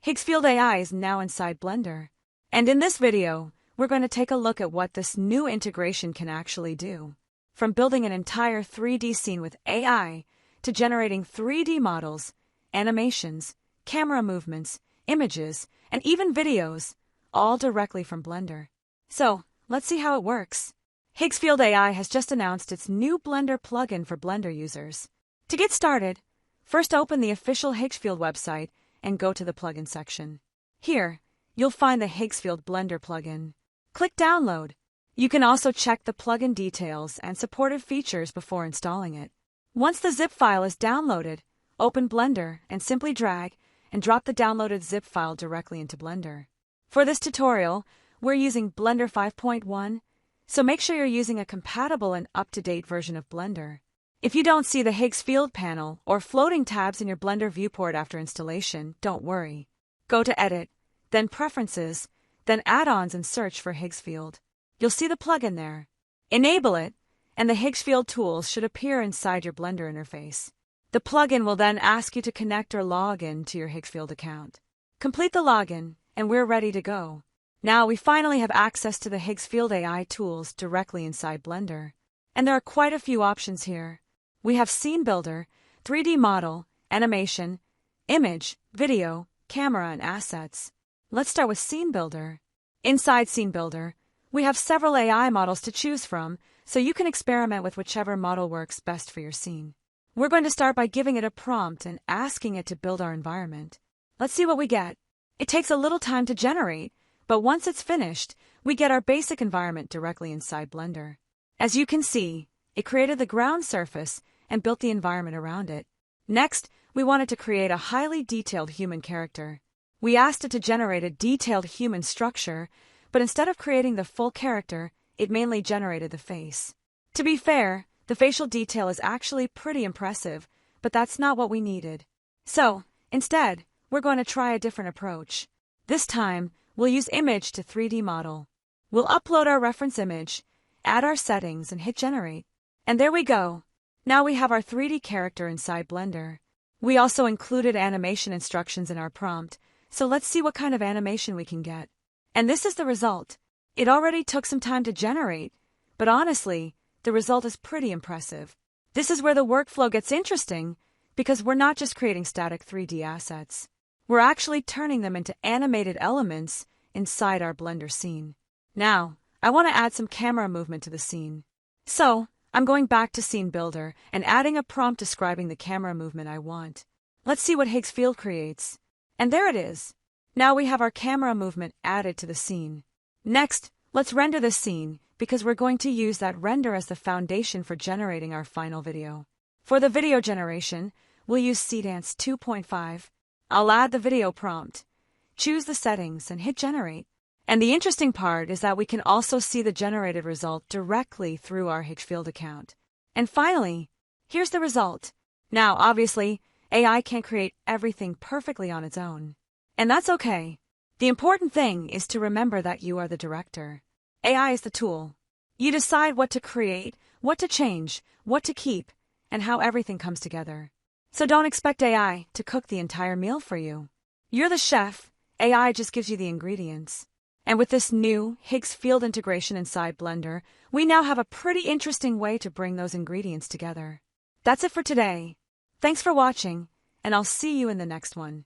Higgsfield AI is now inside Blender. And in this video, we're going to take a look at what this new integration can actually do. From building an entire 3D scene with AI, to generating 3D models, animations, camera movements, images, and even videos, all directly from Blender. So, let's see how it works. Higgsfield AI has just announced its new Blender plugin for Blender users. To get started, first open the official Higgsfield website and go to the plugin section. Here, you'll find the Higgsfield Blender plugin. Click Download. You can also check the plugin details and supported features before installing it. Once the zip file is downloaded, open Blender and simply drag and drop the downloaded zip file directly into Blender. For this tutorial, we're using Blender 5.1, so make sure you're using a compatible and up-to-date version of Blender. If you don't see the Higgsfield panel or floating tabs in your Blender viewport after installation, don't worry. Go to Edit, then Preferences, then Add-ons and search for Higgsfield. You'll see the plugin there. Enable it, and the Higgsfield tools should appear inside your Blender interface. The plugin will then ask you to connect or log in to your Higgsfield account. Complete the login, and we're ready to go. Now we finally have access to the Higgsfield AI tools directly inside Blender. And there are quite a few options here. We have Scene Builder, 3D Model, Animation, Image, Video, Camera, and Assets. Let's start with Scene Builder. Inside Scene Builder, we have several AI models to choose from, so you can experiment with whichever model works best for your scene. We're going to start by giving it a prompt and asking it to build our environment. Let's see what we get. It takes a little time to generate, but once it's finished, we get our basic environment directly inside Blender. As you can see, it created the ground surface and built the environment around it. Next, we wanted to create a highly detailed human character. We asked it to generate a detailed human structure, but instead of creating the full character, it mainly generated the face. To be fair, the facial detail is actually pretty impressive, but that's not what we needed. So, instead, we're going to try a different approach. This time, we'll use Image to 3D Model. We'll upload our reference image, add our settings, and hit Generate. And there we go. Now we have our 3D character inside Blender. We also included animation instructions in our prompt, so let's see what kind of animation we can get. And this is the result. It already took some time to generate, but honestly, the result is pretty impressive. This is where the workflow gets interesting, because we're not just creating static 3D assets. We're actually turning them into animated elements inside our Blender scene. Now, I want to add some camera movement to the scene. So, I'm going back to Scene Builder and adding a prompt describing the camera movement I want. Let's see what Higgsfield creates. And there it is. Now we have our camera movement added to the scene. Next, let's render this scene, because we're going to use that render as the foundation for generating our final video. For the video generation, we'll use Seedance 2.5. I'll add the video prompt, choose the settings, and hit Generate. And the interesting part is that we can also see the generated result directly through our Higgsfield account. And finally, here's the result. Now, obviously, AI can't create everything perfectly on its own. And that's okay. The important thing is to remember that you are the director. AI is the tool. You decide what to create, what to change, what to keep, and how everything comes together. So don't expect AI to cook the entire meal for you. You're the chef, AI just gives you the ingredients. And with this new Higgsfield integration inside Blender, we now have a pretty interesting way to bring those ingredients together. That's it for today. Thanks for watching, and I'll see you in the next one.